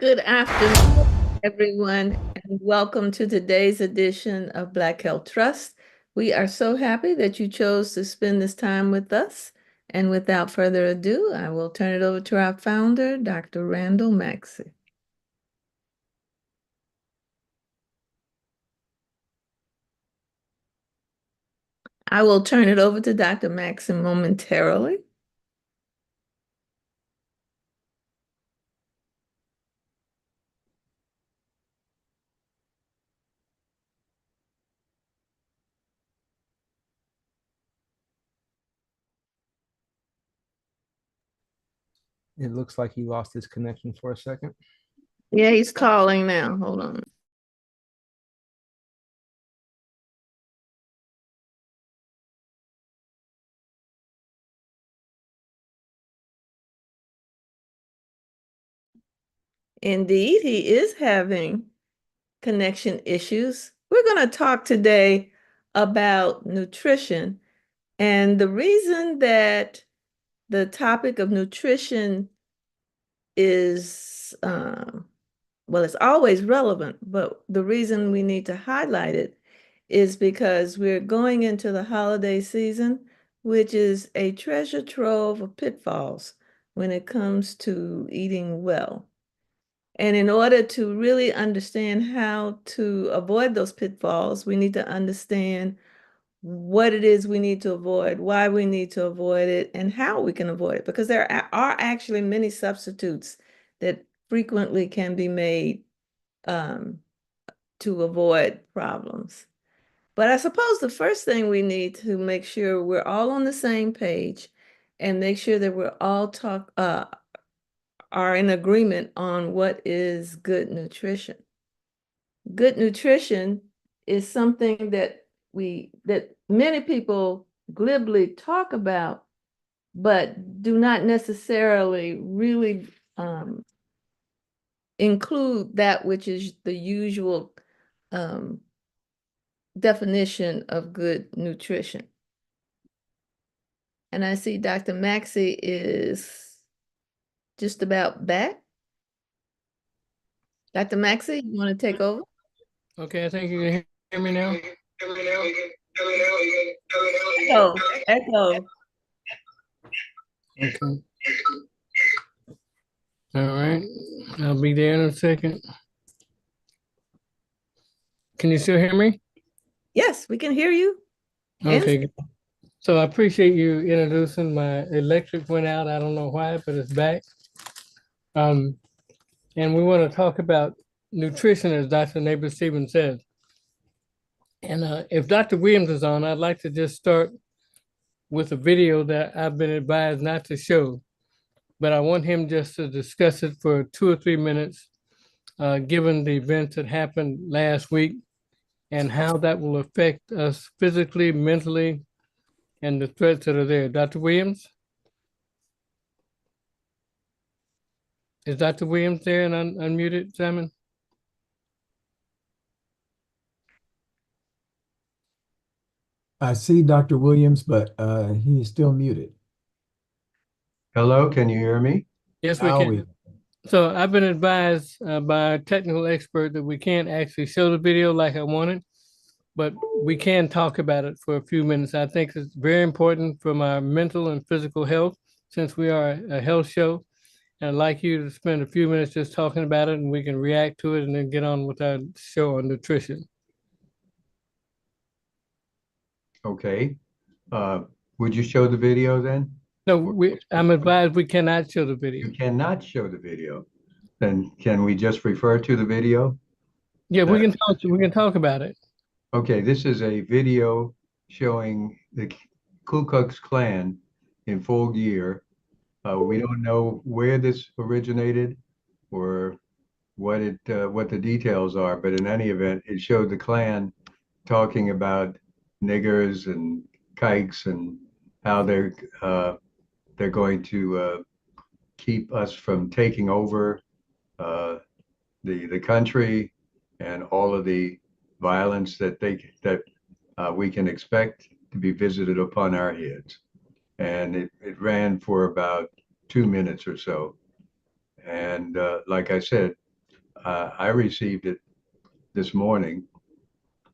Good afternoon, everyone, and welcome to today's edition of Black Health Trust. We are so happy that you chose to spend this time with us. And without further ado, I will turn it over to our founder, Dr. Randall Maxey. I will turn it over to Dr. Maxey momentarily. It looks like he lost his connection for a second. Yeah, he's calling now. Hold on. Indeed, he is having connection issues. We're going to talk today about nutrition. And the reason that the topic of nutrition is, well, it's always relevant, but the reason we need to highlight it is because we're going into the holiday season, which is a treasure trove of pitfalls when it comes to eating well. And in order to really understand how to avoid those pitfalls, we need to understand what it is we need to avoid, why we need to avoid it, and how we can avoid it. Because there are actually many substitutes that frequently can be made to avoid problems. But I suppose the first thing we need to make sure we're all on the same page and make sure that we're all are in agreement on what is good nutrition. Good nutrition is something that many people glibly talk about, but do not necessarily really include that which is the usual um, definition of good nutrition. And I see Dr. Maxey is just about back. Dr. Maxey, you want to take over? Okay, I think you can hear me now. Echo, echo. Okay. All right. I'll be there in a second. Can you still hear me? Yes, we can hear you. Okay. So I appreciate you introducing. My electric went out. I don't know why, but it's back. And we want to talk about nutrition, as Dr. Neighbor Stevens said. And if Dr. Williams is on, I'd like to just start with a video that I've been advised not to show, but I want him just to discuss it for 2 or 3 minutes, given the events that happened last week and how that will affect us physically, mentally, and the threats that are there. Dr. Williams? Is Dr. Williams there and unmuted, Simon? I see Dr. Williams, but he is still muted. Hello, can you hear me? Yes, we Now can. So I've been advised by a technical expert that we can't actually show the video like I wanted, but we can talk about it for a few minutes. I think it's very important from our mental and physical health, since we are a health show. And I'd like you to spend a few minutes just talking about it, and we can react to it and then get on with our show on nutrition. Okay. Would you show the video then? No, I'm advised we cannot show the video. You cannot show the video. Then can we just refer to the video? Yeah, we can talk about it. Okay, this is a video showing the Ku Klux Klan in full gear. We don't know where this originated or what the details are, but in any event, it showed the Klan talking about niggers and kikes and how they're going to keep us from taking over the country and all of the violence that we can expect to be visited upon our heads. And it ran for about 2 minutes or so. And like I said, I received it this morning.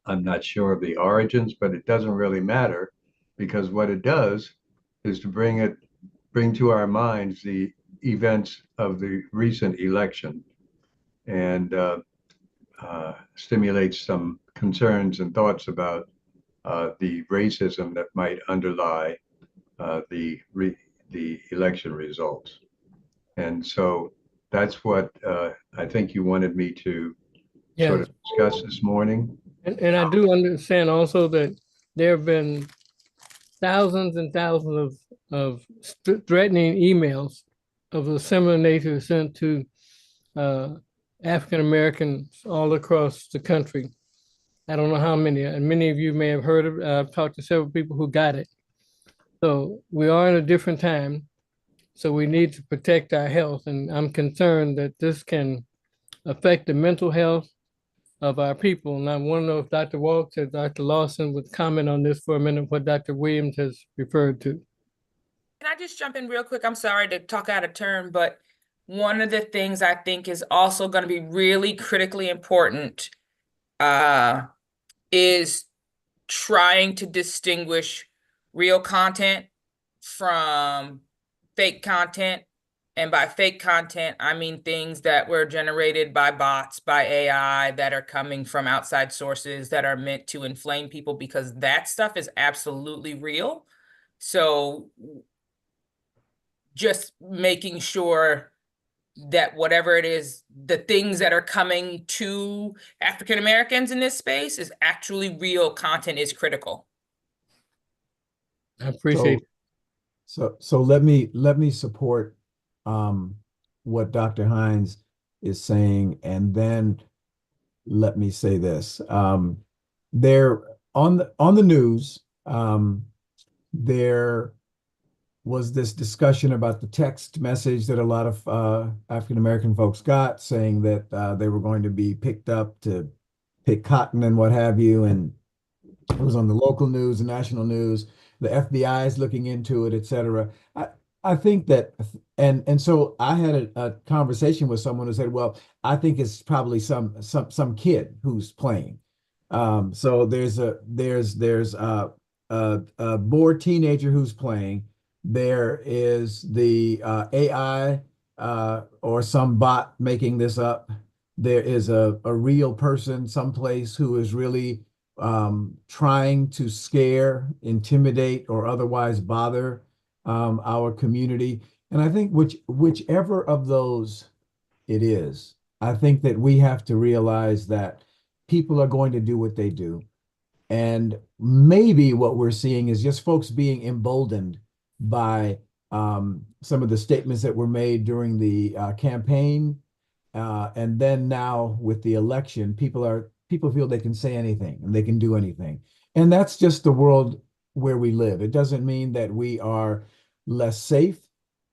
I'm not sure of the origins, but it doesn't really matter because what it does is to bring to our minds the events of the recent election and stimulates some concerns and thoughts about the racism that might underlie the election results. And so that's what I think you wanted me to sort Yes. of discuss this morning. And I do understand also that there have been thousands and thousands of threatening emails of a similar nature sent to African Americans all across the country. I don't know how many, and many of you may have heard of. I've talked to several people who got it. So we are in a different time. So we need to protect our health, and I'm concerned that this can affect the mental health of our people. And I want to know if Dr. Waltz or Dr. Lawson would comment on this for a minute, what Dr. Williams has referred to. Can I just jump in real quick? I'm sorry to talk out of turn, but one of the things I think is also going to be really critically important is trying to distinguish real content from fake content. And by fake content, I mean things that were generated by bots, by AI, that are coming from outside sources that are meant to inflame people, because that stuff is absolutely real. So just making sure that whatever it is, the things that are coming to African Americans in this space is actually real content is critical. I appreciate it. So let me support what Dr. Hines is saying, and then let me say this. There on the news, there was this discussion about the text message that a lot of African American folks got, saying that they were going to be picked up to pick cotton and what have you, and it was on the local news, the national news. The FBI is looking into it, et cetera. I think that, and so I had a conversation with someone who said, well, I think it's probably some kid who's playing. So there's a bored teenager who's playing. There is the AI or some bot making this up. There is a real person someplace who is really trying to scare, intimidate, or otherwise bother our community. And I think whichever of those it is, I think that we have to realize that people are going to do what they do. And maybe what we're seeing is just folks being emboldened by some of the statements that were made during the campaign. And then now with the election, people feel they can say anything and they can do anything. And that's just the world where we live. It doesn't mean that we are less safe.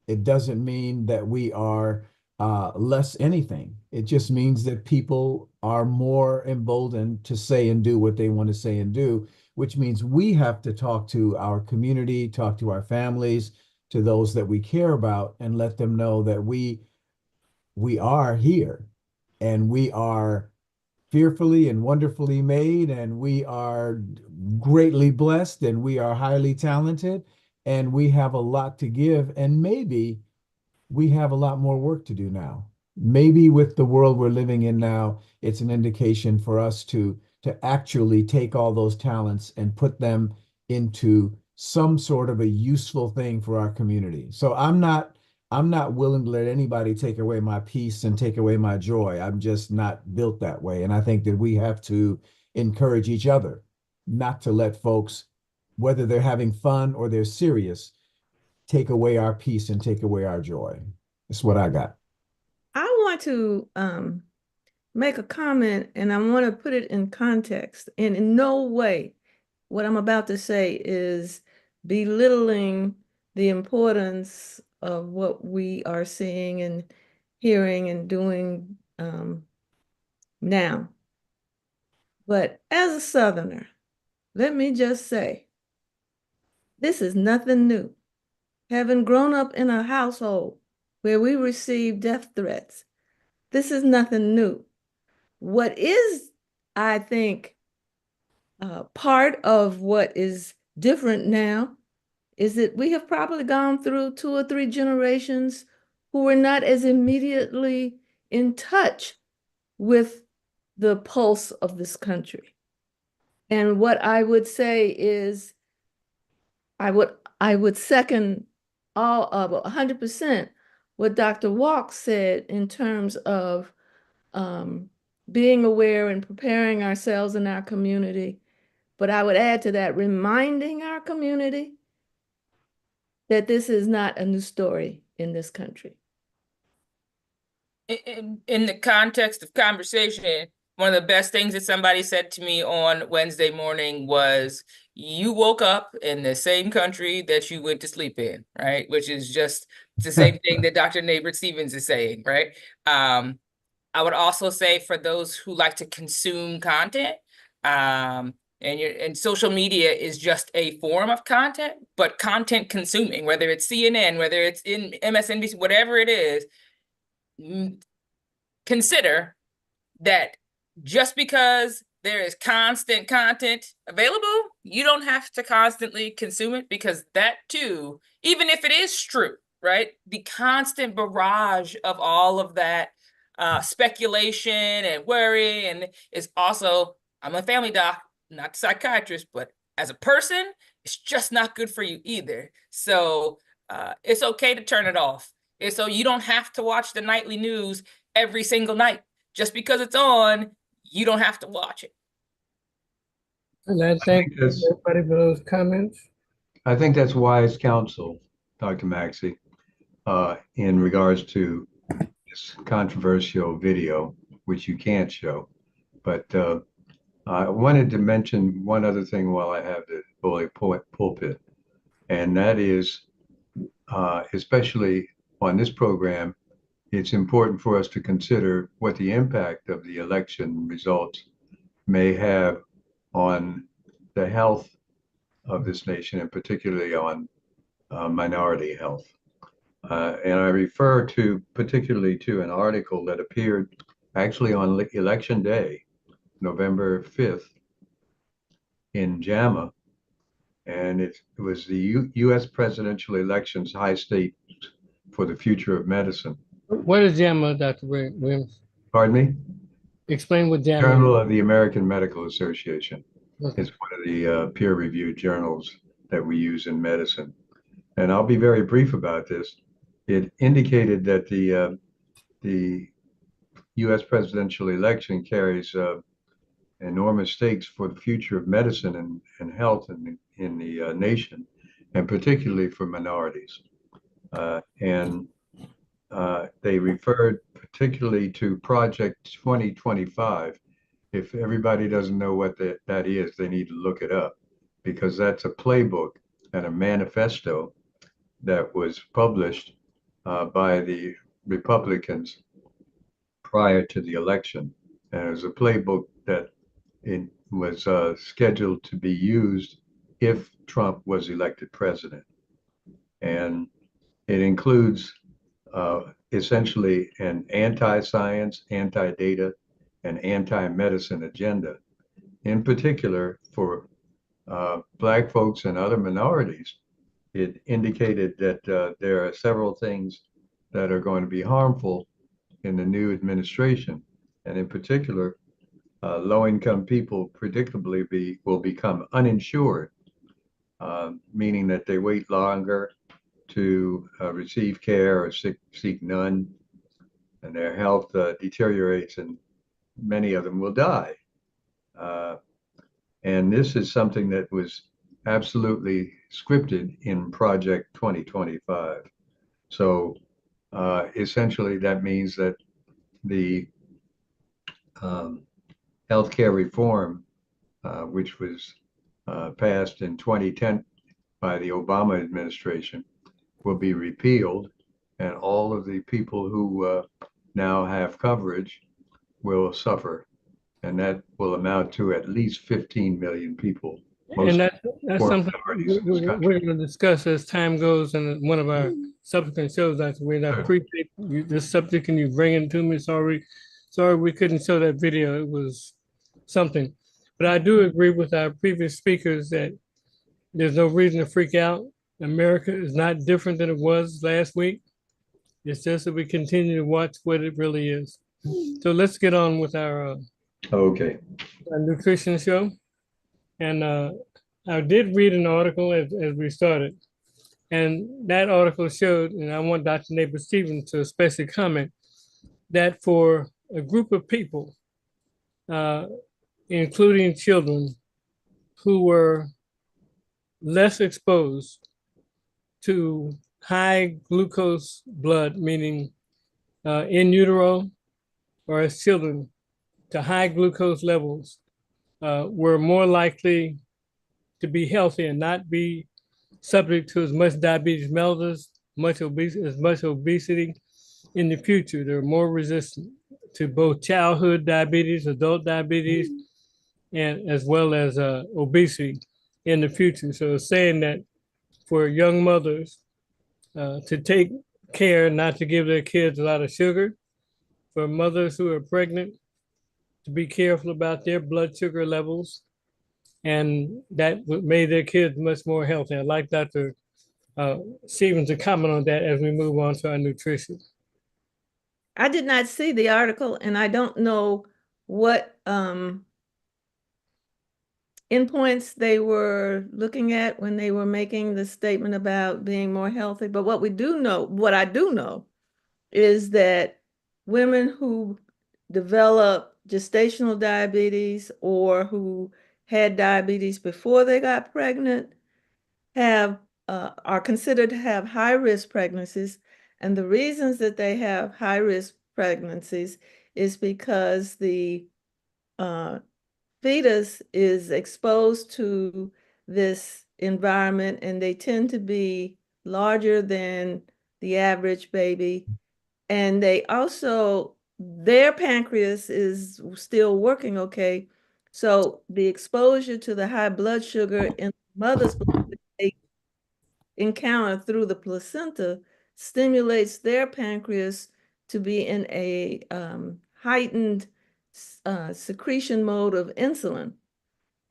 It doesn't mean that we are less anything. It just means that people are more emboldened to say and do what they want to say and do, which means we have to talk to our community, talk to our families, to those that we care about, and let them know that we are here and we are fearfully and wonderfully made, and we are greatly blessed, and we are highly talented, and we have a lot to give, and maybe we have a lot more work to do now. Maybe with the world we're living in now, it's an indication for us to actually take all those talents and put them into some sort of a useful thing for our community. So I'm not willing to let anybody take away my peace and take away my joy. I'm just not built that way. And I think that we have to encourage each other not to let folks, whether they're having fun or they're serious, take away our peace and take away our joy. That's what I got. I want to make a comment, and I want to put it in context. And in no way what I'm about to say is belittling the importance of what we are seeing and hearing and doing now. But as a Southerner, let me just say, this is nothing new. Having grown up in a household where we receive death threats, this is nothing new. What is, I think, part of what is different now is that we have probably gone through 2 or 3 generations who were not as immediately in touch with the pulse of this country. And what I would say is, I would second all of 100% what Dr. Walk said in terms of being aware and preparing ourselves in our community. But I would add to that, reminding our community that this is not a new story in this country. In the context of conversation, one of the best things that somebody said to me on Wednesday morning was, you woke up in the same country that you went to sleep in, right? Which is just the same thing that Dr. Nabert Stevens is saying, right? I would also say, for those who like to consume content, and social media is just a form of content, but content consuming, whether it's CNN, whether it's in MSNBC, whatever it is, consider that just because there is constant content available, you don't have to constantly consume it, because that too, even if it is true, right? The constant barrage of all of that speculation and worry, and is also, I'm a family doc, not a psychiatrist, but as a person, it's just not good for you either. So it's okay to turn it off. And so you don't have to watch the nightly news every single night. Just because it's on, you don't have to watch it. And I thank everybody for those comments. I think that's wise counsel, Dr. Maxey, in regards to this controversial video, which you can't show. But I wanted to mention one other thing while I have the bully pulpit, and that is, especially on this program, it's important for us to consider what the impact of the election results may have on the health of this nation, and particularly on minority health. And I refer particularly to an article that appeared actually on Election Day, November 5th, in JAMA, and it was the U.S. presidential elections high stakes for the future of medicine. What is JAMA, Dr. Williams? Pardon me? Explain what JAMA Journal is. of the American Medical Association. Okay. It's one of the peer-reviewed journals that we use in medicine. And I'll be very brief about this. It indicated that the U.S. presidential election carries enormous stakes for the future of medicine and health in the nation, and particularly for minorities. They referred particularly to Project 2025. If everybody doesn't know what that is, they need to look it up, because that's a playbook and a manifesto that was published by the Republicans prior to the election. And it was a playbook that it was scheduled to be used if Trump was elected president. And it includes essentially an anti-science, anti-data, and anti-medicine agenda. In particular, for Black folks and other minorities, it indicated that there are several things that are going to be harmful in the new administration. And in particular, low-income people predictably will become uninsured, meaning that they wait longer to receive care or seek none, and their health deteriorates, and many of them will die. And this is something that was absolutely scripted in Project 2025. So essentially, that means that the healthcare reform, which was passed in 2010 by the Obama administration, will be repealed, and all of the people who now have coverage will suffer. And that will amount to at least 15 million people. And that's poor something minorities in this country. we're going to discuss as time goes in one of our subsequent shows, Dr. Wade. I Sure. appreciate this subject and you bringing it to me. It's Sorry we couldn't show that video. It was something. But I do agree with our previous speakers that there's no reason to freak out. America is not different than it was last week. It's just that we continue to watch what it really is. So let's get on with our Okay. nutrition show. And I did read an article as we started. And that article showed, and I want Dr. Neighbor-Stevens to especially comment, that for a group of people, including children, who were less exposed to high glucose blood, meaning in utero or as children, to high glucose levels, were more likely to be healthy and not be subject to as much diabetes mellitus, as much obesity in the future. They're more resistant to both childhood diabetes, adult diabetes, and as well as obesity in the future. So it's saying that for young mothers to take care not to give their kids a lot of sugar, for mothers who are pregnant to be careful about their blood sugar levels, and that made their kids much more healthy. I'd like Dr. Stevens to comment on that as we move on to our nutrition. I did not see the article, and I don't know what endpoints they were looking at when they were making the statement about being more healthy. But what I do know is that women who develop gestational diabetes or who had diabetes before they got pregnant are considered to have high-risk pregnancies. And the reasons that they have high-risk pregnancies is because the fetus is exposed to this environment, and they tend to be larger than the average baby. And they also, their pancreas is still working okay. So the exposure to the high blood sugar in the mother's blood they encounter through the placenta stimulates their pancreas to be in a heightened secretion mode of insulin.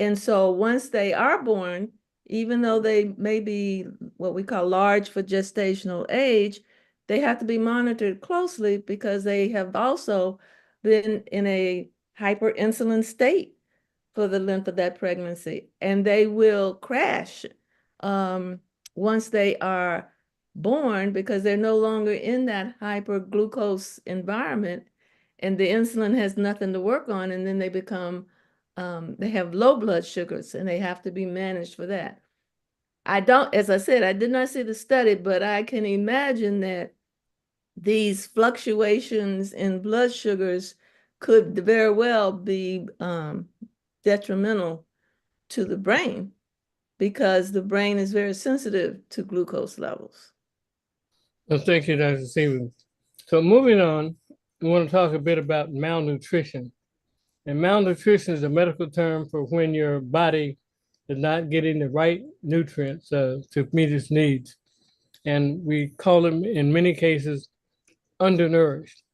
And so once they are born, even though they may be what we call large for gestational age, they have to be monitored closely because they have also been in a hyperinsulin state for the length of that pregnancy. And they will crash once they are born because they're no longer in that hyperglucose environment, and the insulin has nothing to work on, and then they become they have low blood sugars and they have to be managed for that. As I said, I did not see the study, but I can imagine that these fluctuations in blood sugars could very well be detrimental to the brain because the brain is very sensitive to glucose levels. Well, thank you, Dr. Stevens. So moving on, we want to talk a bit about malnutrition. And malnutrition is a medical term for when your body is not getting the right nutrients to meet its needs. And we call them, in many cases, undernourished.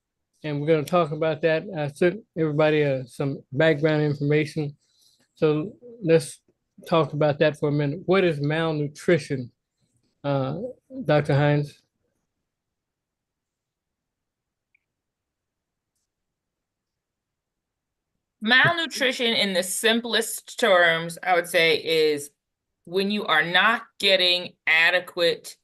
And we're going to talk about that. I sent everybody some background information. So let's talk about that for a minute. What is malnutrition, Dr. Hines? Malnutrition in the simplest terms, I would say, is when you are not getting adequate,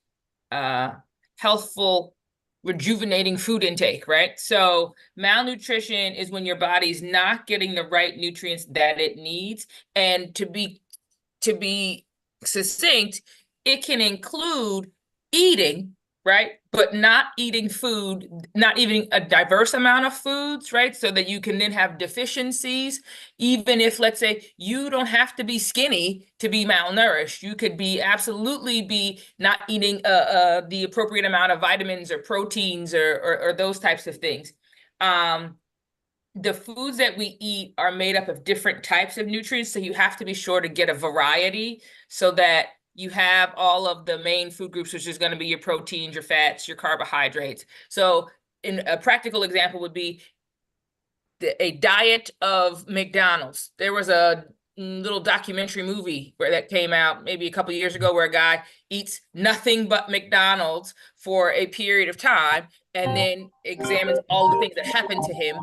healthful, rejuvenating food intake, right? So malnutrition is when your body's not getting the right nutrients that it needs. And to be succinct, it can include eating, right? But not eating food, not eating a diverse amount of foods, right? So that you can then have deficiencies. Even if, let's say, you don't have to be skinny to be malnourished. You could absolutely be not eating the appropriate amount of vitamins or proteins or those types of things. The foods that we eat are made up of different types of nutrients. So you have to be sure to get a variety so that you have all of the main food groups, which is going to be your proteins, your fats, your carbohydrates. So in a practical example would be a diet of McDonald's. There was a little documentary movie that came out maybe a couple of years ago where a guy eats nothing but McDonald's for a period of time and then examines all the things that happened to him,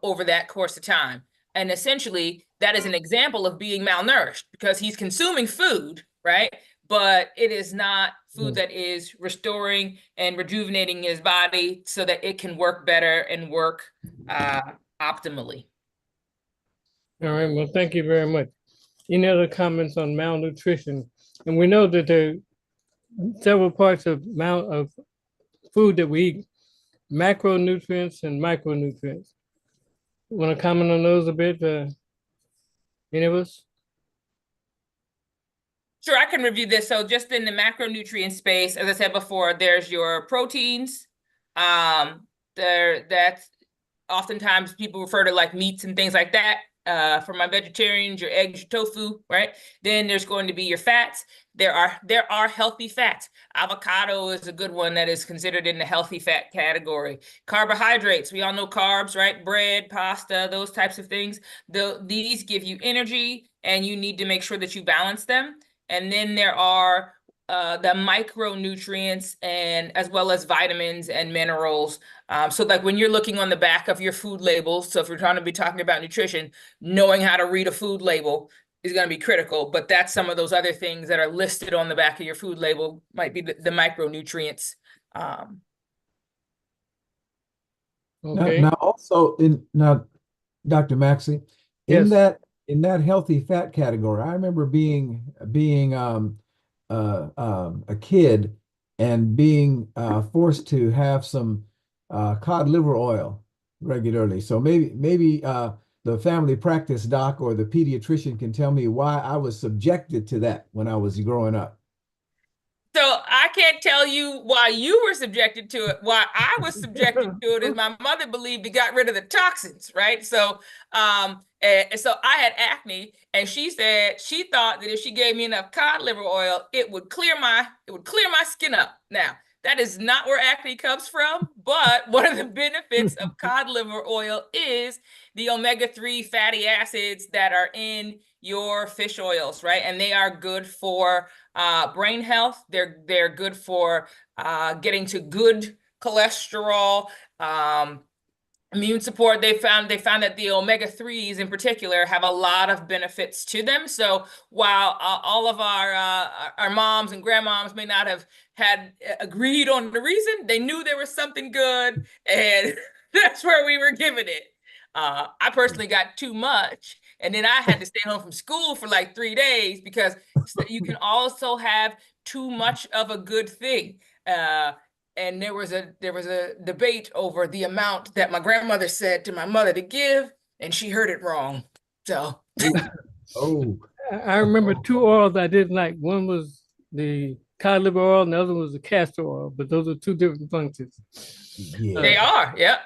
over that course of time. And essentially, that is an example of being malnourished because he's consuming food, right? But it is not food that is restoring and rejuvenating his body so that it can work better and work optimally. All right, well, thank you very much. Any other comments on malnutrition? And we know that there are several parts of food that we eat, macronutrients and micronutrients. Want to comment on those a bit, any of us? Sure, I can review this. So just in the macronutrient space, as I said before, there's your proteins. That's oftentimes people refer to like meats and things like that. For my vegetarians, your eggs, your tofu, right? Then there's going to be your fats. There are healthy fats. Avocado is a good one that is considered in the healthy fat category. Carbohydrates, we all know carbs, right? Bread, pasta, those types of things. These give you energy, and you need to make sure that you balance them. And then there are the micronutrients and as well as vitamins and minerals. So like when you're looking on the back of your food labels, so if we're trying to be talking about nutrition, knowing how to read a food label is going to be critical, but that's some of those other things that are listed on the back of your food label might be the micronutrients. Okay. Now also Dr. Maxey, Yes. in that healthy fat category, I remember being a kid and being forced to have some cod liver oil regularly. So maybe the family practice doc or the pediatrician can tell me why I was subjected to that when I was growing up. So I can't tell you why you were subjected to it. Why I was subjected to it is my mother believed it got rid of the toxins, right? So, and so I had acne, and she said she thought that if she gave me enough cod liver oil, it would clear my skin up. Now, that is not where acne comes from, but one of the benefits of cod liver oil is the omega-3 fatty acids that are in your fish oils, right? And they are good for brain health. They're good for getting to good cholesterol, immune support. They found that the omega-3s in particular have a lot of benefits to them. So while all of our moms and grandmoms may not have had agreed on the reason, they knew there was something good, and that's where we were giving it. I personally got too much, and then I had to stay home from school for like 3 days because you can also have too much of a good thing. And there was a debate over the amount that my grandmother said to my mother to give, and she heard it wrong. So Oh, I remember two oils I didn't like. One was the cod liver oil, and the other was the castor oil, but those are two different functions. yeah. they are, yeah.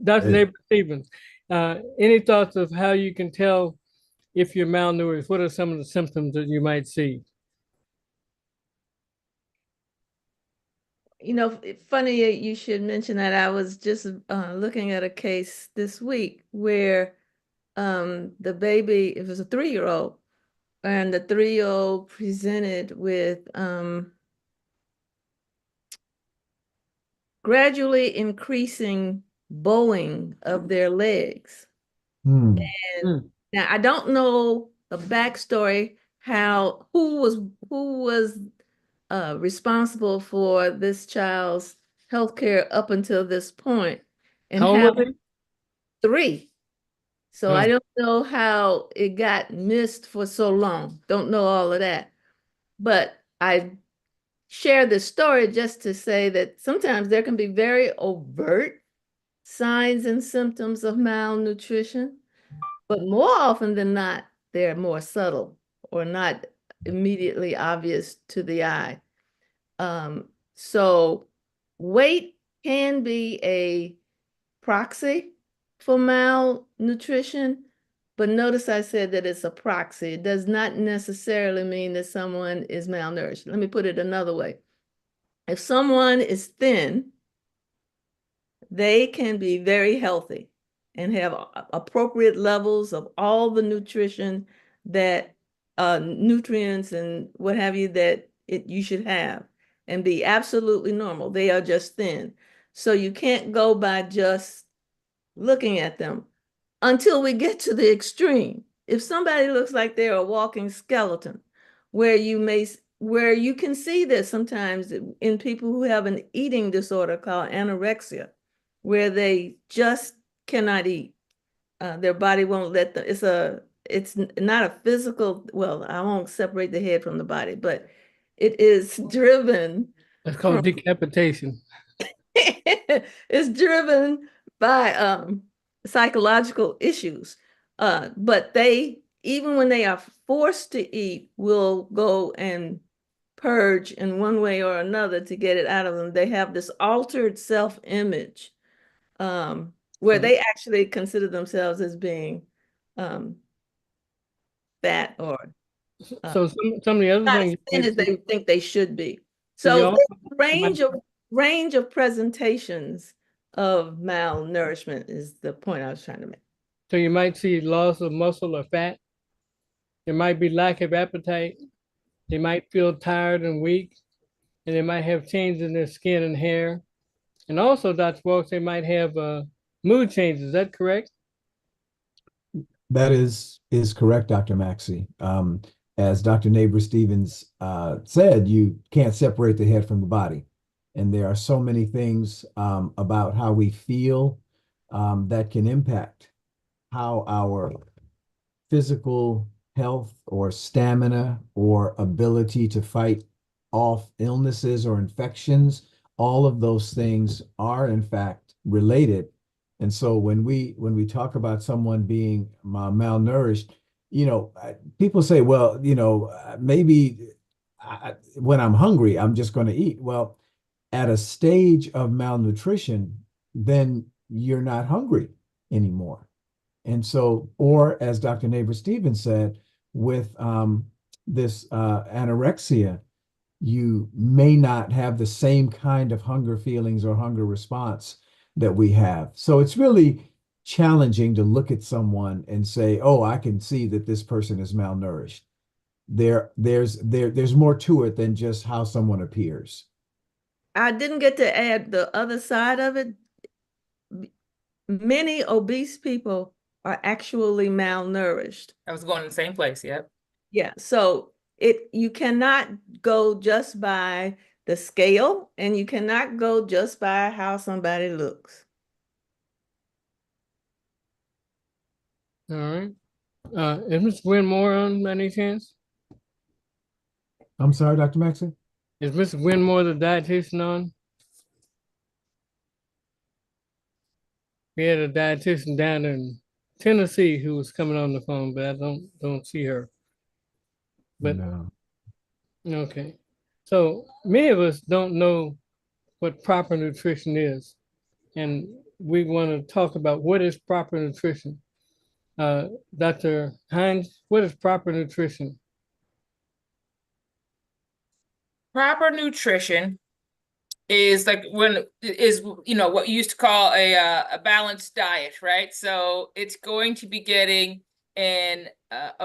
Dr. Hey. Neighbor Stevens, any thoughts of how you can tell if you're malnourished? What are some of the symptoms that you might see? Funny you should mention that. I was just looking at a case this week where the baby, it was a 3-year-old, and the 3-year-old presented with gradually increasing bowing of their legs. Hmm. And now I don't know the backstory, who was responsible for this child's healthcare up until this point, and How old was he? 3. So Oh. I don't know how it got missed for so long. Don't know all of that. But I share this story just to say that sometimes there can be very overt signs and symptoms of malnutrition, but more often than not, they're more subtle or not immediately obvious to the eye. So weight can be a proxy for malnutrition, but notice I said that it's a proxy. It does not necessarily mean that someone is malnourished. Let me put it another way. If someone is thin, they can be very healthy and have appropriate levels of all the nutrition that nutrients and what have you that you should have and be absolutely normal. They are just thin. So you can't go by just looking at them until we get to the extreme. If somebody looks like they're a walking skeleton, where you can see this sometimes in people who have an eating disorder called anorexia, where they just cannot eat. Their body won't let them. It's not a physical, well, I won't separate the head from the body, but it is driven That's called decapitation. it's driven by psychological issues. But they, even when they are forced to eat, will go and purge in one way or another to get it out of them. They have this altered self-image where they actually consider themselves as being fat or So some of the other not as things thin as they think they should be. So you So also there's a range of presentations of malnourishment is the point I was trying to make. so you might see loss of muscle or fat. There might be lack of appetite. They might feel tired and weak, and they might have changes in their skin and hair. And also, Dr. Walks, they might have mood changes. Is that correct? That is correct, Dr. Maxey. As Dr. Neighbor Stevens said, you can't separate the head from the body. And there are so many things about how we feel that can impact how our physical health or stamina or ability to fight off illnesses or infections, all of those things are in fact related. And so when we talk about someone being malnourished, people say, well, maybe when I'm hungry, I'm just going to eat. Well, at a stage of malnutrition, then you're not hungry anymore. And so, or as Dr. Neighbor Stevens said, with this anorexia, you may not have the same kind of hunger feelings or hunger response that we have. So it's really challenging to look at someone and say, oh, I can see that this person is malnourished. There's more to it than just how someone appears. I didn't get to add the other side of it. Many obese people are actually malnourished. I was going to the same place. Yep. Yeah, so you cannot go just by the scale and you cannot go just by how somebody looks. All right. Is Ms. Winmore on by any chance? I'm sorry, Dr. Maxey? Is Mrs. Winmore the dietitian on? We had a dietitian down in Tennessee who was coming on the phone, but I don't see her. But No. okay. So many of us don't know what proper nutrition is. And we want to talk about what is proper nutrition. Dr. Hines, what is proper nutrition? Proper nutrition is like what you used to call a balanced diet, right? So it's going to be getting a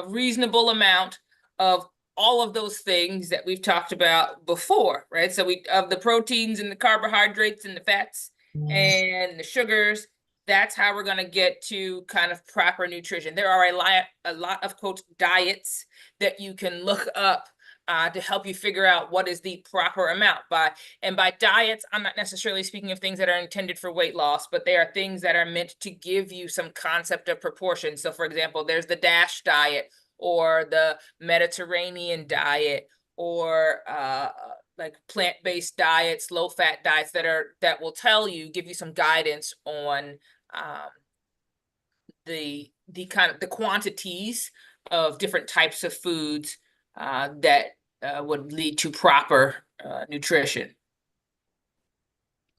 reasonable amount of all of those things that we've talked about before, right? So of the proteins and the carbohydrates and the fats and the sugars, that's how we're going to get to kind of proper nutrition. There are a lot of quote diets that you can look up to help you figure out what is the proper amount. By diets, I'm not necessarily speaking of things that are intended for weight loss, but they are things that are meant to give you some concept of proportion. So for example, there's the DASH diet or the Mediterranean diet or like plant-based diets, low-fat diets that will give you some guidance on the quantities of different types of foods that would lead to proper nutrition.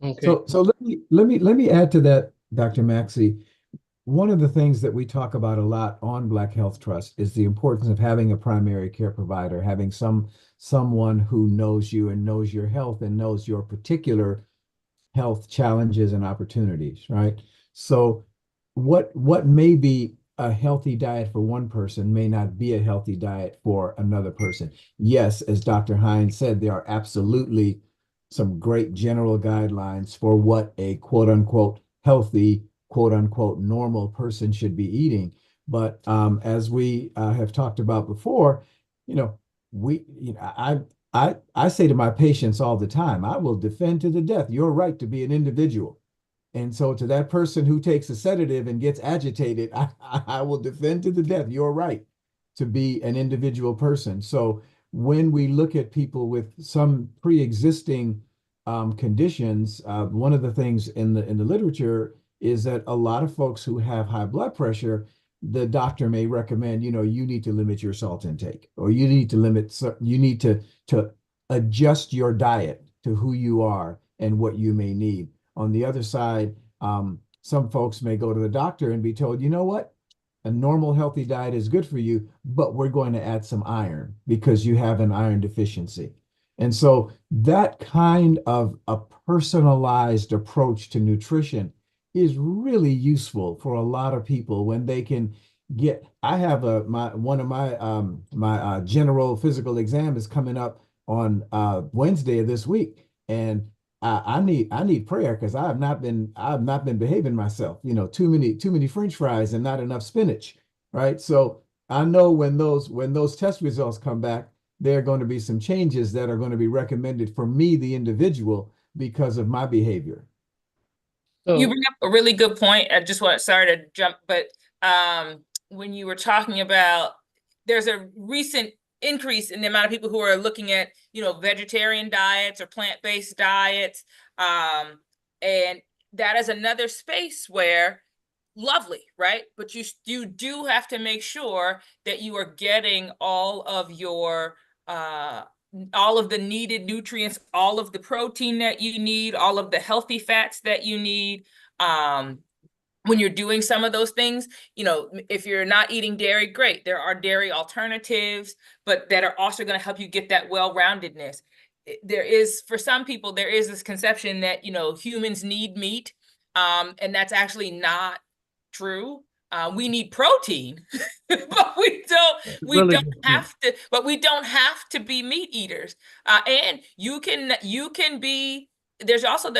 Okay. So let me add to that, Dr. Maxey. One of the things that we talk about a lot on Black Health Trust is the importance of having a primary care provider, having someone who knows you and knows your health and knows your particular health challenges and opportunities, right? So what may be a healthy diet for one person may not be a healthy diet for another person. Yes, as Dr. Hines said, there are absolutely some great general guidelines for what a quote unquote healthy, quote unquote normal person should be eating. But as we have talked about before, you know, I say to my patients all the time, I will defend to the death your right to be an individual. And so to that person who takes a sedative and gets agitated, I will defend to the death your right to be an individual person. So when we look at people with some pre-existing conditions, one of the things in the literature is that a lot of folks who have high blood pressure, the doctor may recommend, you need to limit your salt intake, or you need to to adjust your diet to who you are and what you may need. On the other side, some folks may go to the doctor and be told, you know what? A normal healthy diet is good for you, but we're going to add some iron because you have an iron deficiency. And so that kind of a personalized approach to nutrition is really useful for a lot of people when they can get. I have one of my general physical exam is coming up on Wednesday of this week, and I need prayer because I've not been behaving myself. Too many French fries and not enough spinach, right? So I know when those test results come back, there are going to be some changes that are going to be recommended for me, the individual, because of my behavior. You So, bring up a really good point. I just want, sorry to jump, but when you were talking about, there's a recent increase in the amount of people who are looking at, vegetarian diets or plant-based diets. And that is another space where lovely, right? But you do have to make sure that you are getting all of your all of the needed nutrients, all of the protein that you need, all of the healthy fats that you need. When you're doing some of those things, if you're not eating dairy, great. There are dairy alternatives, but that are also going to help you get that well-roundedness. There is, for some people, there is this conception that, humans need meat. And that's actually not true. We need protein, but we really, don't have to, but we don't have to be meat eaters. And you can be, there's also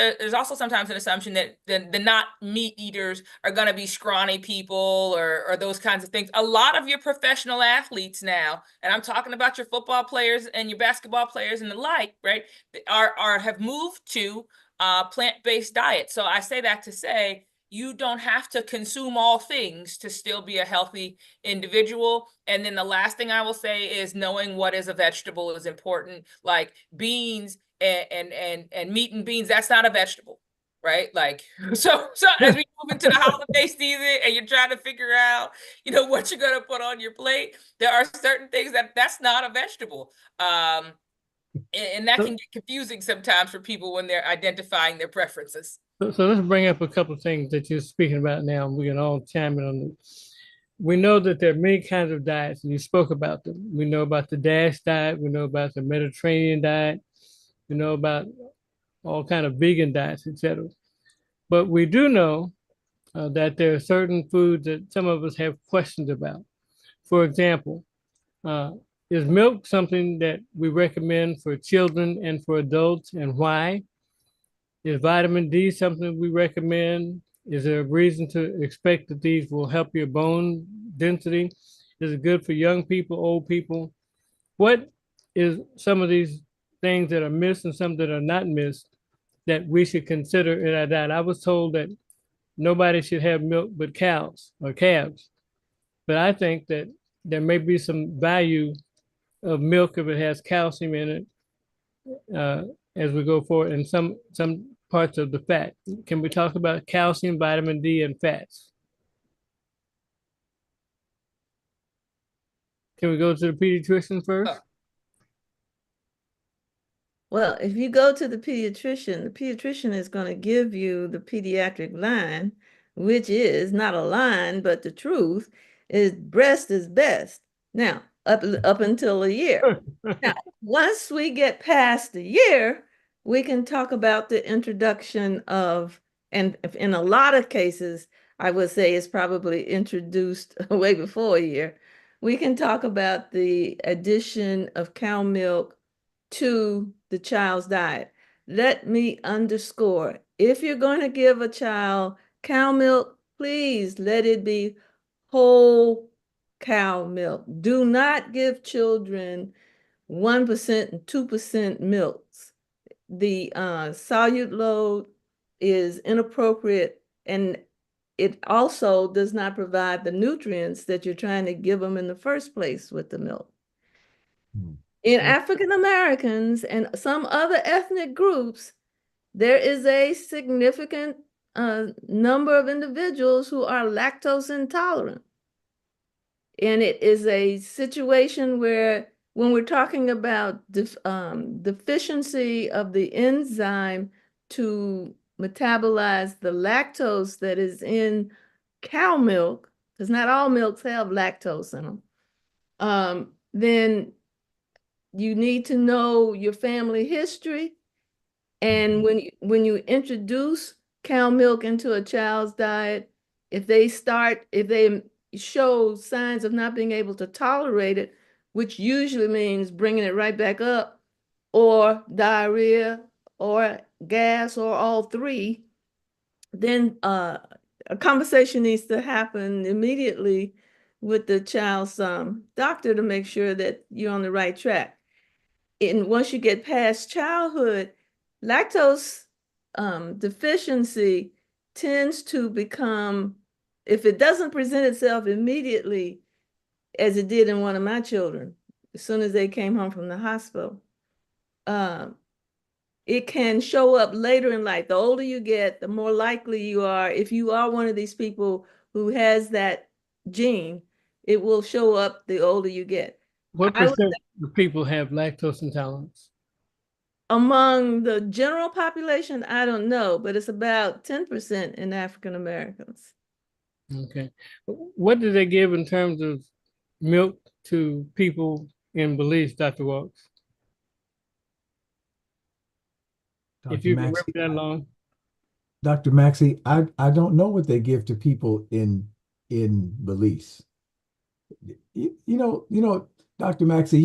sometimes an assumption that the not meat eaters are going to be scrawny people or those kinds of things. A lot of your professional athletes now, and I'm talking about your football players and your basketball players and the like, right, have moved to plant-based diet. So I say that to say, you don't have to consume all things to still be a healthy individual. And then the last thing I will say is knowing what is a vegetable is important. Like beans and meat and beans, that's not a vegetable, right? Like, so as we move into the holiday season and you're trying to figure out, what you're going to put on your plate, there are certain things that's not a vegetable. And that can get confusing sometimes for people when they're identifying their preferences. so let's bring up a couple of things that you're speaking about now, and we can all chime in on it. We know that there are many kinds of diets, and you spoke about them. We know about the DASH diet. We know about the Mediterranean diet. We know about all kind of vegan diets, etc. But we do know that there are certain foods that some of us have questions about. For example, uh, is milk something that we recommend for children and for adults, and why? Is vitamin D something we recommend? Is there a reason to expect that these will help your bone density? Is it good for young people, old people? What is some of these things that are missed and some that are not missed that we should consider in our diet? I was told that nobody should have milk but cows or calves, but I think that there may be some value of milk if it has calcium in it as we go forward, and some parts of the fat. Can we talk about calcium, vitamin D, and fats? Can we go to the pediatrician first? Well, if you go to the pediatrician is going to give you the pediatric line, which is not a line, but the truth is breast is best. Now, up until a year. Now, once we get past the year, we can talk about the introduction of, and in a lot of cases, I would say it's probably introduced way before a year. We can talk about the addition of cow milk to the child's diet. Let me underscore, if you're going to give a child cow milk, please let it be whole cow milk. Do not give children 1% and 2% milks. The solute load is inappropriate, and it also does not provide the nutrients that you're trying to give them in the first place with the milk. Hmm. In African Americans and some other ethnic groups, there is a significant number of individuals who are lactose intolerant. And it is a situation where when we're talking about deficiency of the enzyme to metabolize the lactose that is in cow milk, because not all milks have lactose in them, then you need to know your family history. And when you introduce cow milk into a child's diet, if they show signs of not being able to tolerate it, which usually means bringing it right back up, or diarrhea, or gas, or all three, then a conversation needs to happen immediately with the child's doctor to make sure that you're on the right track. And once you get past childhood, lactose deficiency tends to become, if it doesn't present itself immediately, as it did in one of my children, as soon as they came home from the hospital, it can show up later in life. The older you get, the more likely you are, if you are one of these people who has that gene, it will show up the older you get. What I would percent of people have lactose intolerance? Among the general population, I don't know, but it's about 10% in African Americans. Okay. What do they give in terms of milk to people in Belize, Dr. Walks? If Dr. you can remember Maxey, that long. Dr. Maxey, I don't know what they give to people in Belize. Dr. Maxey,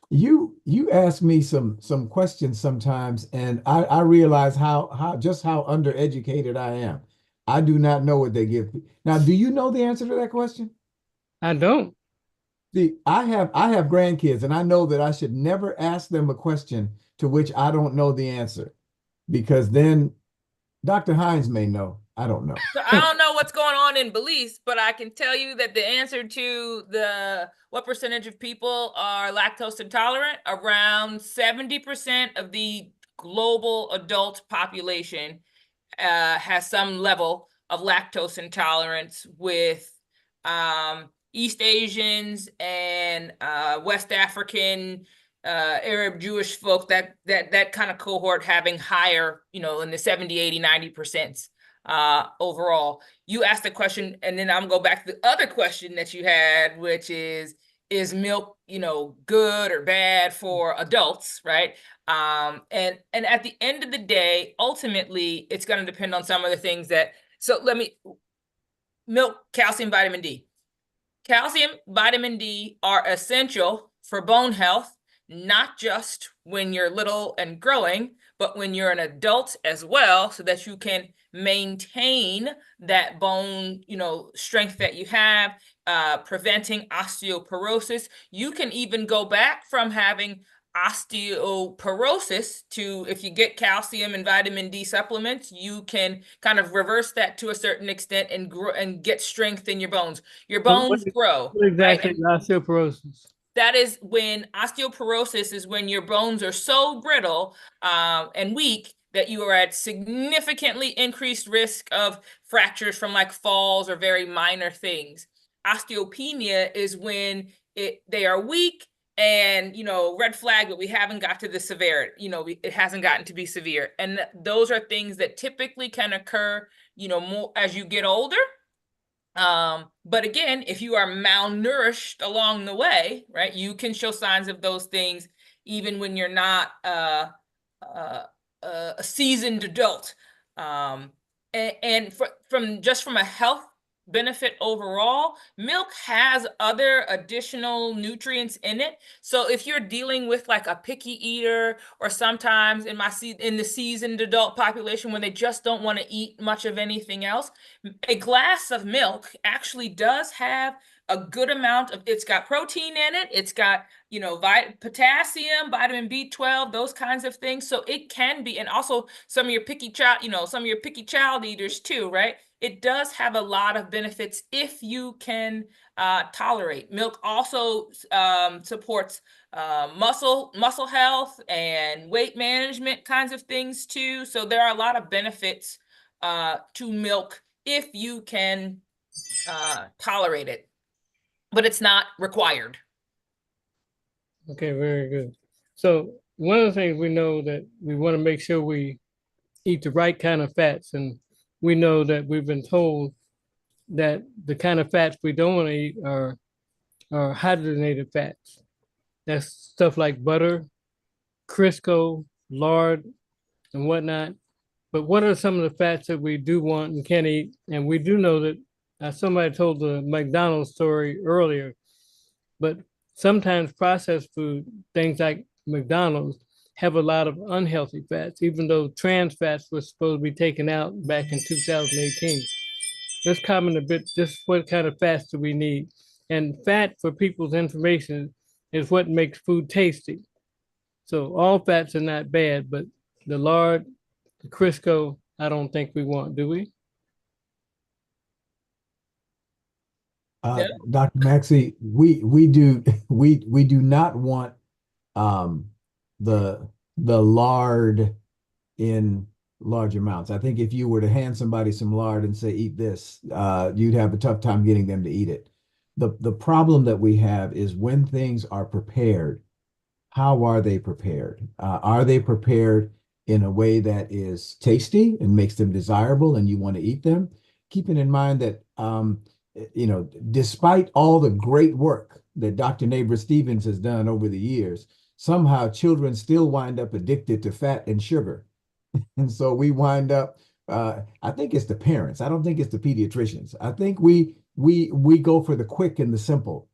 you ask me some questions sometimes, and I realize how undereducated I am. I do not know what they give. Now, do you know the answer to that question? I don't. See, I have grandkids, and I know that I should never ask them a question to which I don't know the answer, because then Dr. Hines may know. I don't know. So I don't know what's going on in Belize, but I can tell you that the answer to the what percentage of people are lactose intolerant, around 70% of the global adult population has some level of lactose intolerance, with East Asians and West African, Arab Jewish folk, that kind of cohort having higher, in the 70, 80, 90% overall. You asked a question, and then I'm gonna go back to the other question that you had, which is milk, good or bad for adults, right? And at the end of the day, ultimately, it's going to depend on some of the things milk, calcium, vitamin D. Calcium, vitamin D are essential for bone health, not just when you're little and growing, but when you're an adult as well, so that you can maintain that bone, strength that you have, preventing osteoporosis. You can even go back from having osteoporosis to, if you get calcium and vitamin D supplements, you can kind of reverse that to a certain extent and grow and get strength in your bones. Your bones grow, What exactly right? is osteoporosis? That is when osteoporosis is when your bones are so brittle and weak that you are at significantly increased risk of fractures from like falls or very minor things. Osteopenia is when they are weak and, red flag, but we haven't got to the severity, it hasn't gotten to be severe. And those are things that typically can occur, more as you get older. But again, if you are malnourished along the way, right, you can show signs of those things even when you're not a seasoned adult. And from a health benefit overall, milk has other additional nutrients in it. So if you're dealing with like a picky eater, or sometimes in the seasoned adult population when they just don't want to eat much of anything else, a glass of milk actually does have a good amount of, it's got protein in it, it's got, potassium, vitamin B12, those kinds of things. So it can be, and also some of your picky child eaters too, right? It does have a lot of benefits if you can tolerate. Milk also supports muscle health and weight management kinds of things too. So there are a lot of benefits to milk if you can tolerate it, but it's not required. Okay, very good. So one of the things we know that we want to make sure we eat the right kind of fats, and we know that we've been told that the kind of fats we don't want to eat are hydrogenated fats. That's stuff like butter, Crisco, lard, and whatnot. But what are some of the fats that we do want and can't eat? And we do know that somebody told the McDonald's story earlier, but sometimes processed food, things like McDonald's, have a lot of unhealthy fats, even though trans fats were supposed to be taken out back in 2018. Let's comment a bit, just what kind of fats do we need? And fat, for people's information, is what makes food tasty. So all fats are not bad, but the lard, the Crisco, I don't think we want, do we? No. Dr. Maxey, we do we do not want the lard in large amounts. I think if you were to hand somebody some lard and say eat this, you'd have a tough time getting them to eat it. The problem that we have is when things are prepared, how are they prepared? Are they prepared in a way that is tasty and makes them desirable and you want to eat them? Keeping in mind that despite all the great work that Dr. Neighbor Stevens has done over the years, somehow children still wind up addicted to fat and sugar. And so we wind up, I think it's the parents. I don't think it's the pediatricians. I think we go for the quick and the simple.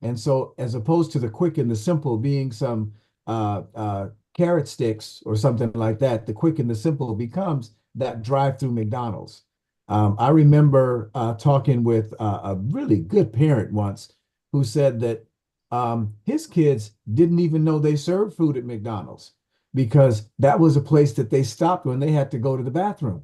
And so as opposed to the quick and the simple being some carrot sticks or something like that, the quick and the simple becomes that drive-through McDonald's. I remember talking with a really good parent once who said that his kids didn't even know they served food at McDonald's because that was a place that they stopped when they had to go to the bathroom.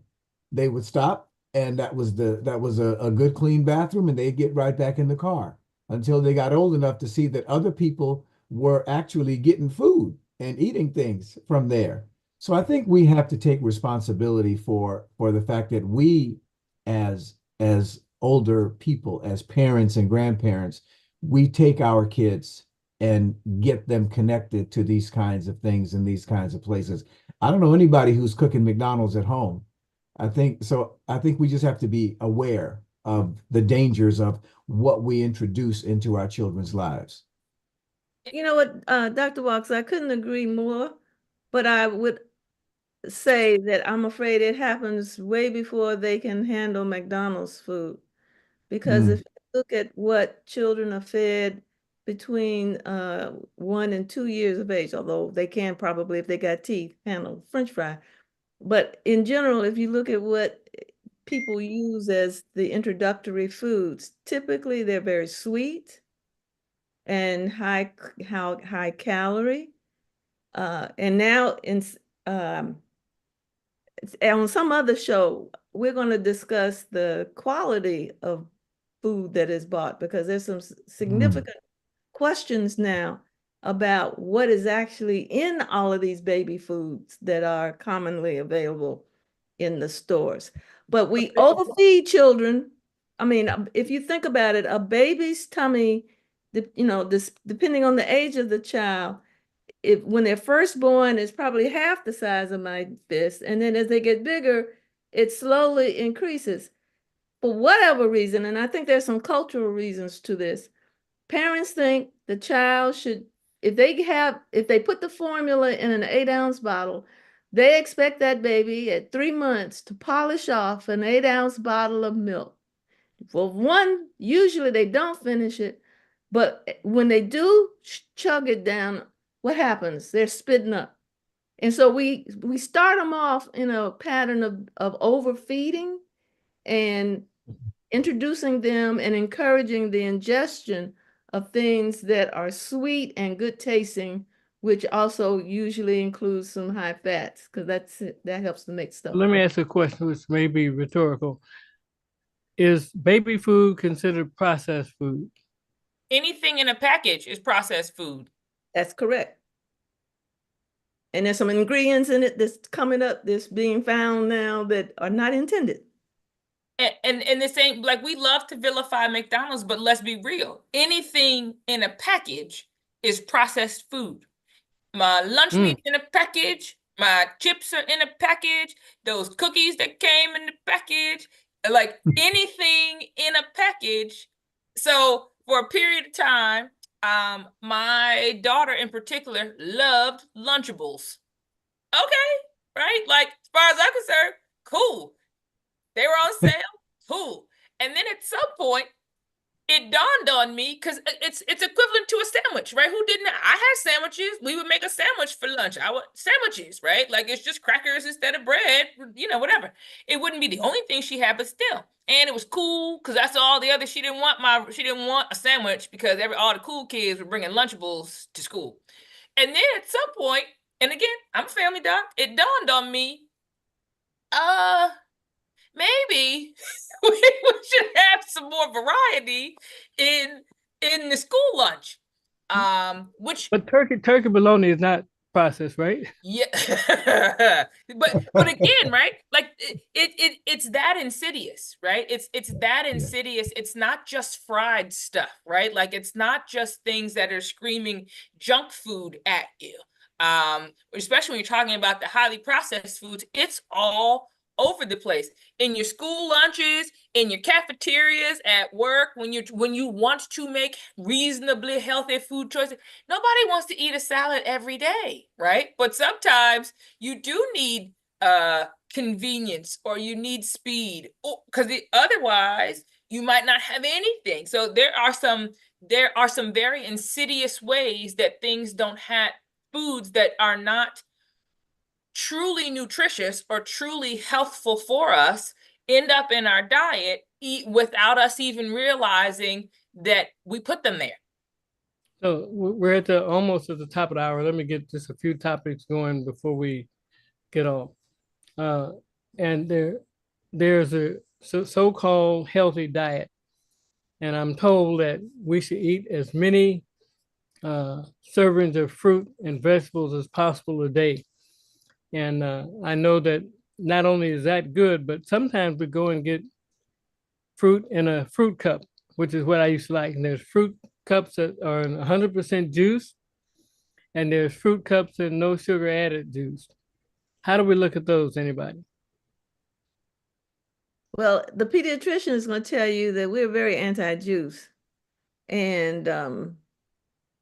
They would stop, and that was a good clean bathroom, and they'd get right back in the car until they got old enough to see that other people were actually getting food and eating things from there. So I think we have to take responsibility for the fact that we as older people, as parents and grandparents, we take our kids and get them connected to these kinds of things in these kinds of places. I don't know anybody who's cooking McDonald's at home. I think we just have to be aware of the dangers of what we introduce into our children's lives. You know what, Dr. Walks, I couldn't agree more, but I would say that I'm afraid it happens way before they can handle McDonald's food. Because if you look at what children are fed between 1 and 2 years of age, although they can probably, if they got teeth, handle French fry. But in general, if you look at what people use as the introductory foods, typically they're very sweet and high calorie. And now on some other show, we're going to discuss the quality of food that is bought, because there's some significant questions now about what is actually in all of these baby foods that are commonly available in the stores. But we overfeed children. I mean, if you think about it, a baby's tummy, depending on the age of the child, when they're first born, it's probably half the size of my fist. And then as they get bigger, it slowly increases. For whatever reason, and I think there's some cultural reasons to this, parents think the child should, if they put the formula in an 8-ounce bottle, They expect that baby at 3 months to polish off an 8-ounce bottle of milk. For one, usually they don't finish it, but when they do chug it down, what happens? They're spitting up. And so we start them off in a pattern of overfeeding and introducing them and encouraging the ingestion of things that are sweet and good tasting, which also usually includes some high fats, because that helps to make stuff. Let me ask a question which may be rhetorical. Is baby food considered processed food? Anything in a package is processed food. That's correct. And there's some ingredients in it that's coming up, that's being found now that are not intended. And the same, like, we love to vilify McDonald's, but let's be real. Anything in a package is processed food. My lunch meat's in a package. My chips are in a package. Those cookies that came in the package, like anything in a package. So for a period of time, my daughter in particular loved Lunchables. Okay, right? Like, as far as I'm concerned, cool. They were on sale, cool. And then at some point, it dawned on me, because it's equivalent to a sandwich, right? Who didn't? I had sandwiches. We would make a sandwich for lunch. I would sandwiches, right? Like, it's just crackers instead of bread, you know, whatever. It wouldn't be the only thing she had, but still. And it was cool because that's all the other. She didn't want a sandwich because all the cool kids were bringing Lunchables to school. And then at some point, and again, I'm a family doc, it dawned on me, maybe we should have some more variety in the school lunch. But turkey bologna is not processed, right? Yeah, but again, right? Like it's that insidious, right? It's that insidious. It's not just fried stuff, right? Like, it's not just things that are screaming junk food at you. Especially when you're talking about the highly processed foods, it's all over the place in your school lunches, in your cafeterias, at work, when you want to make reasonably healthy food choices. Nobody wants to eat a salad every day, right? But sometimes you do need convenience, or you need speed, because otherwise you might not have anything. So there are some very insidious ways that things don't have foods that are not truly nutritious or truly healthful for us end up in our diet, without us even realizing that we put them there. So we're almost at the top of the hour. Let me get just a few topics going before we get off. And there's a so-called healthy diet, and I'm told that we should eat as many servings of fruit and vegetables as possible a day. And I know that not only is that good, but sometimes we go and get fruit in a fruit cup, which is what I used to like. And there's fruit cups that are 100% juice, and there's fruit cups that no sugar added juice. How do we look at those, anybody? Well, the pediatrician is going to tell you that we're very anti-juice. And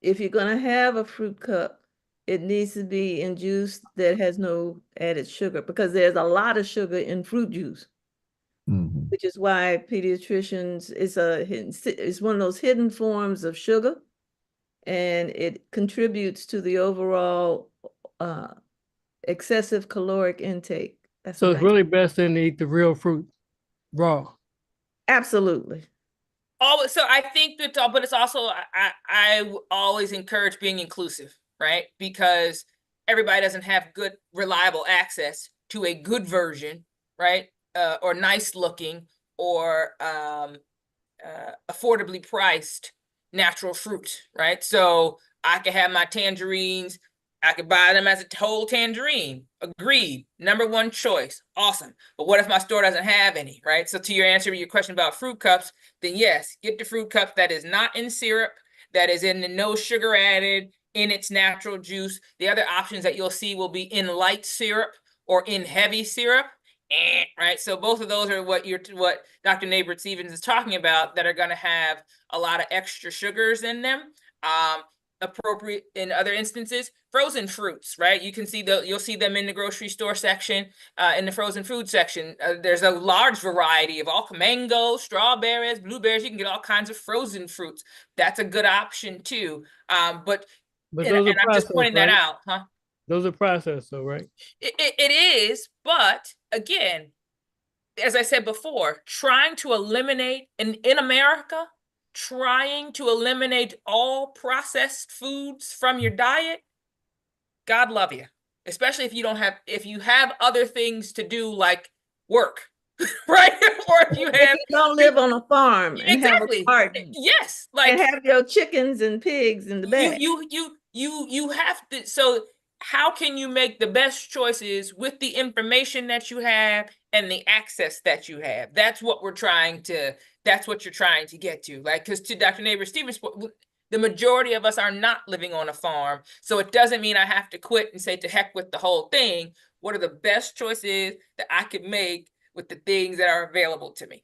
if you're going to have a fruit cup, it needs to be in juice that has no added sugar, because there's a lot of sugar in fruit juice, which is why pediatricians it's one of those hidden forms of sugar, and it contributes to the overall excessive caloric intake. So it's really best then to eat the real fruit raw. Absolutely. Oh, so I think that, but it's also, I always encourage being inclusive, right? Because everybody doesn't have good, reliable access to a good version, right? Or nice looking, or affordably priced natural fruit, right? So I could have my tangerines, I could buy them as a whole tangerine. Agreed. Number one choice. Awesome. But what if my store doesn't have any, right? So to your answer to your question about fruit cups, then yes, get the fruit cup that is not in syrup, that is in the no sugar added, in its natural juice. The other options that you'll see will be in light syrup or in heavy syrup, right? So both of those are what Dr. Nabert-Stevens is talking about, that are going to have a lot of extra sugars in them. appropriate in other instances, frozen fruits, right? You'll see them in the grocery store section, in the frozen food section. There's a large variety of all mango, strawberries, blueberries. You can get all kinds of frozen fruits. That's a good option too. But But and those are I'm just processed, pointing that right? out, huh? Those are processed though, right? It is, but again, as I said before, trying to eliminate in America, trying to eliminate all processed foods from your diet, God love you. Especially if you have other things to do like work, right? Or if you If have you don't live on a farm and have a exactly, garden yes, and like have your chickens and pigs in the back. you have to. So how can you make the best choices with the information that you have and the access that you have? That's what you're trying to get to. Like, because to Dr. Neighbor Stevens, the majority of us are not living on a farm. So it doesn't mean I have to quit and say to heck with the whole thing. What are the best choices that I could make with the things that are available to me?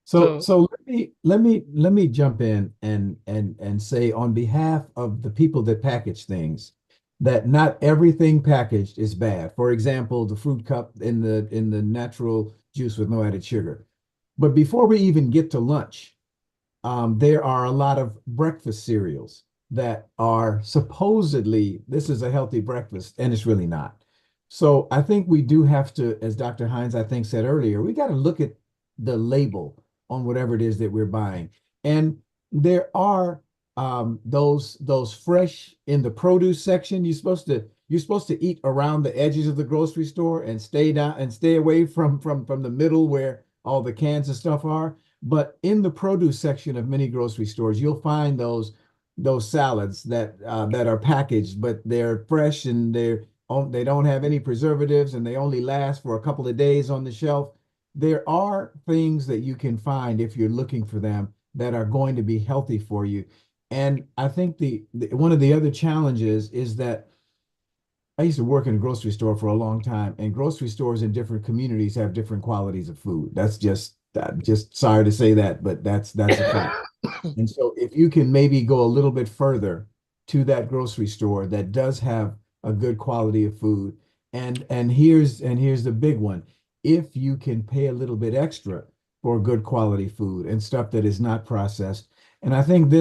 So let me jump in and say on behalf of the people that package things that not everything packaged is bad. For example, the fruit cup in the natural juice with no added sugar. But before we even get to lunch, there are a lot of breakfast cereals that are supposedly this is a healthy breakfast, and it's really not. So I think we do have to, as Dr. Hines, I think, said earlier, we got to look at the label on whatever it is that we're buying. And there are those fresh in the produce section. You're supposed to eat around the edges of the grocery store and stay away from the middle where all the cans and stuff are. But in the produce section of many grocery stores, you'll find those salads that are packaged, but they're fresh and they don't have any preservatives and they only last for a couple of days on the shelf. There are things that you can find if you're looking for them that are going to be healthy for you. And I think one of the other challenges is that I used to work in a grocery store for a long time, and grocery stores in different communities have different qualities of food. I'm just sorry to say that, but that's a fact. And so if you can maybe go a little bit further to that grocery store that does have a good quality of food, and here's the big one. If you can pay a little bit extra for good quality food and stuff that is not processed. And I think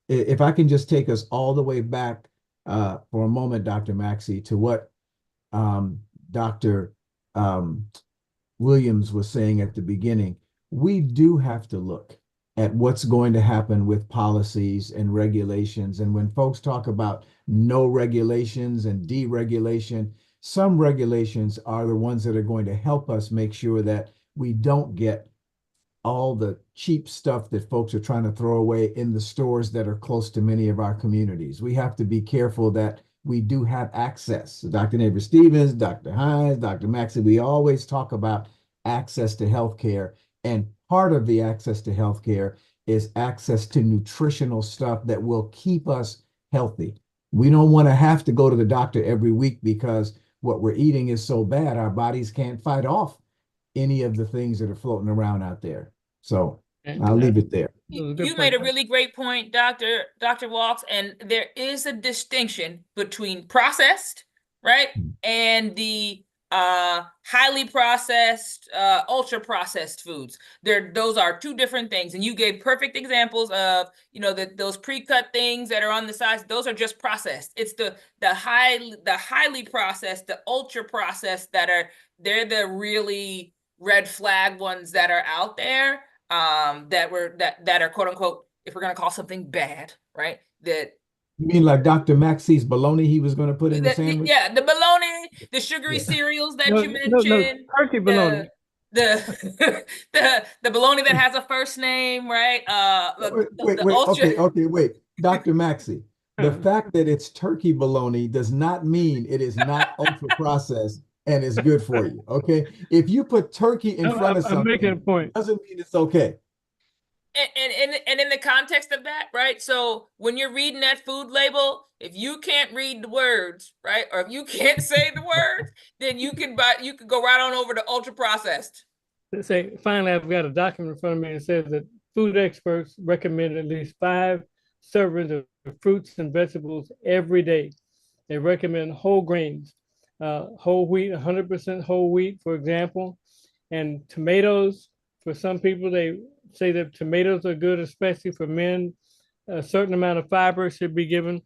if I can just take us all the way back for a moment, Dr. Maxey, to what Dr. Williams was saying at the beginning, we do have to look at what's going to happen with policies and regulations. And when folks talk about no regulations and deregulation, some regulations are the ones that are going to help us make sure that we don't get all the cheap stuff that folks are trying to throw away in the stores that are close to many of our communities. We have to be careful that we do have access. Dr. Neighbor Stevens, Dr. Hines, Dr. Maxey, we always talk about access to healthcare. And part of the access to healthcare is access to nutritional stuff that will keep us healthy. We don't want to have to go to the doctor every week because what we're eating is so bad, our bodies can't fight off any of the things that are floating around out there. So I'll leave it there. You made a really great point, Dr. Walks, and there is a distinction between processed, right, and the highly processed, ultra processed foods. Those are two different things, and you gave perfect examples of those pre-cut things that are on the sides. Those are just processed. It's the highly processed, the ultra processed they're the really red flag ones that are out there, that are quote unquote, if we're gonna call something bad, right? That You mean like Dr. Maxey's bologna he was going to put in the sandwich? Yeah, the bologna, the sugary cereals that you mentioned, turkey bologna. the the bologna that has a first name, right? Wait. Dr. Maxey, the fact that it's turkey bologna does not mean it is not ultra processed and it's good for you. Okay. If you put turkey in front of something, I'm making a point. Doesn't mean it's okay. And in the context of that, right? So when you're reading that food label, if you can't read the words, right, or if you can't say the words, then you could go right on over to ultra processed. Say finally, I've got a document in front of me that says that food experts recommend at least 5 servings of fruits and vegetables every day. They recommend whole grains, whole wheat, 100% whole wheat, for example, and tomatoes. For some people, they say that tomatoes are good, especially for men. A certain amount of fiber should be given,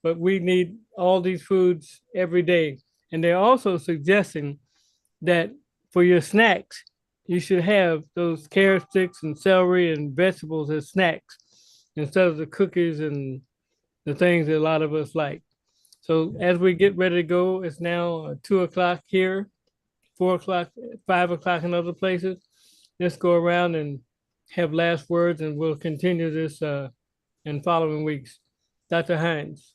but we need all these foods every day. And they're also suggesting that for your snacks, you should have those carrot sticks and celery and vegetables as snacks instead of the cookies and the things that a lot of us like. So as we get ready to go, it's now 2 o'clock here, 4 o'clock, 5 o'clock in other places. Let's go around and have last words, and we'll continue this in following weeks. Dr. Hines.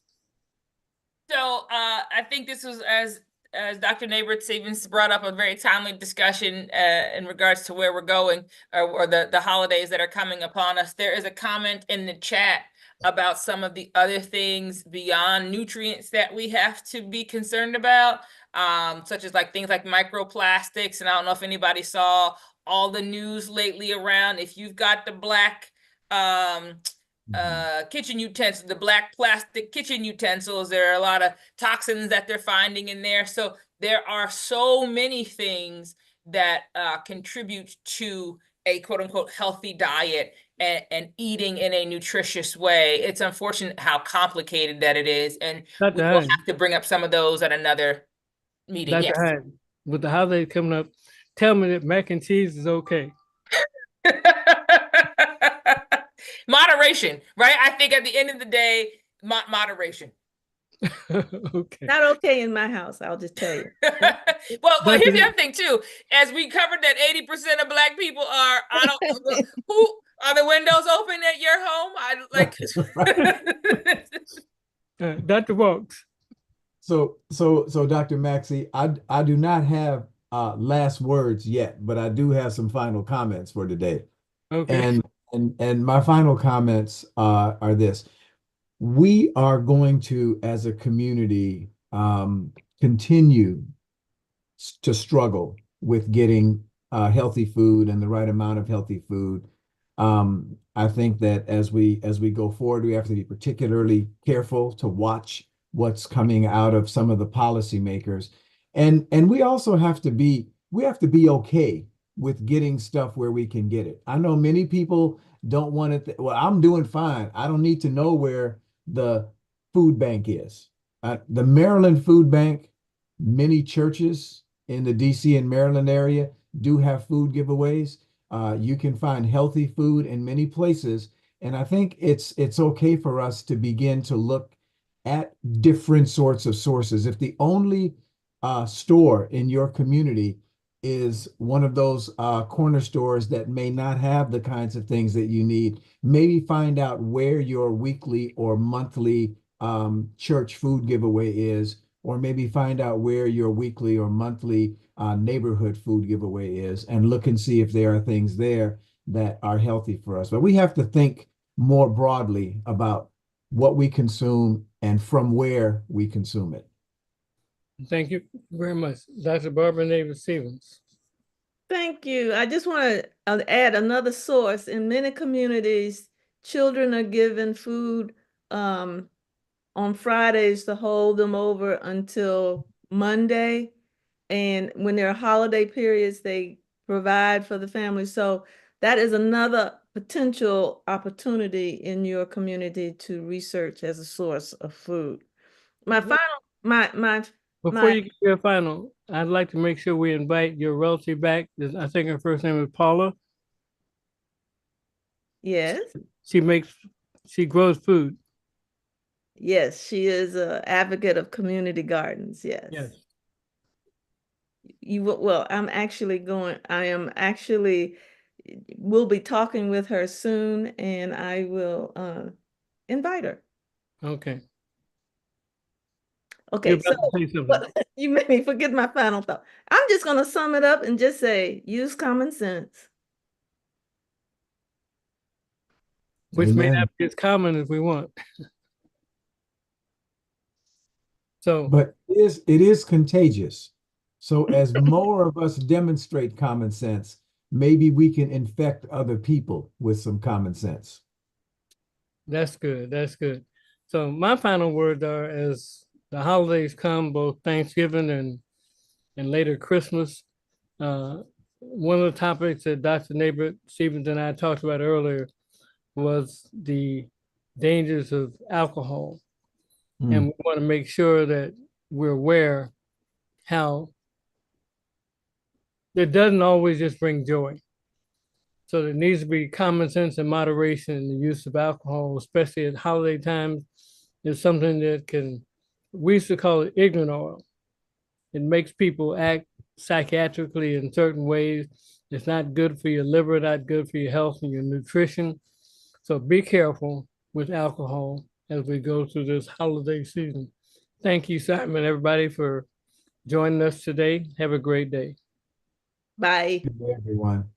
So I think this was, as Dr. Neighbors Stevens brought up, a very timely discussion in regards to where we're going, or the holidays that are coming upon us. There is a comment in the chat about some of the other things beyond nutrients that we have to be concerned about, such as like things like microplastics. And I don't know if anybody saw all the news lately around, if you've got the black kitchen utensils, the black plastic kitchen utensils, there are a lot of toxins that they're finding in there. So there are so many things that contribute to a quote unquote healthy diet and eating in a nutritious way. It's unfortunate how complicated that it is. And Dr. we will Hines. have to bring up some of those at another meeting. Dr. Yes. Hines, with the holidays coming up, tell me that mac and cheese is okay. Moderation, right? I think at the end of the day, moderation. Okay. Not okay in my house, I'll just tell you. Well, Dr. here's the other thing too. As we covered that 80% of Black people are, I don't, who are the windows open at your home? I like. Dr. Walks. So Dr. Maxey, I do not have last words yet, but I do have some final comments for today. Okay. And my final comments are this. We are going to, as a community, continue to struggle with getting healthy food and the right amount of healthy food. I think that as we go forward, we have to be particularly careful to watch what's coming out of some of the policymakers, and we also have to be okay with getting stuff where we can get it. I know many people don't want it. Well, I'm doing fine. I don't need to know where the food bank is. The Maryland Food Bank, many churches in the DC and Maryland area do have food giveaways. You can find healthy food in many places. And I think it's okay for us to begin to look at different sorts of sources. If the only store in your community is one of those corner stores that may not have the kinds of things that you need, maybe find out where your weekly or monthly church food giveaway is, or maybe find out where your weekly or monthly neighborhood food giveaway is, and look and see if there are things there that are healthy for us. But we have to think more broadly about what we consume and from where we consume it. Thank you very much. Dr. Barbara Neighbors Stevens. Thank you. I just want to add another source. In many communities, children are given food on Fridays to hold them over until Monday. And when there are holiday periods, they provide for the family. So that is another potential opportunity in your community to research as a source of food. Before you get your final, I'd like to make sure we invite your relative back. I think her first name is Paula. Yes. She grows food. Yes, she is an advocate of community gardens. Yes. Yes. Well, we'll be talking with her soon, and I will invite her. Okay. Okay, so you made me forget my final thought. I'm just going to sum it up and just say, use common sense. Which Amen. may not be as common as we want. So, but it is contagious. So as more of us demonstrate common sense, maybe we can infect other people with some common sense. That's good. That's good. So my final words are, as the holidays come, both Thanksgiving and later Christmas. One of the topics that Dr. Neighbor Stevens and I talked about earlier was the dangers of alcohol. And we want to make sure that we're aware how it doesn't always just bring joy. So there needs to be common sense and moderation in the use of alcohol, especially at holiday times. Is something that we used to call it ignorant oil. It makes people act psychiatrically in certain ways. It's not good for your liver, not good for your health and your nutrition. So be careful with alcohol as we go through this holiday season. Thank you, Simon, everybody, for joining us today. Have a great day. Bye. Good day, everyone.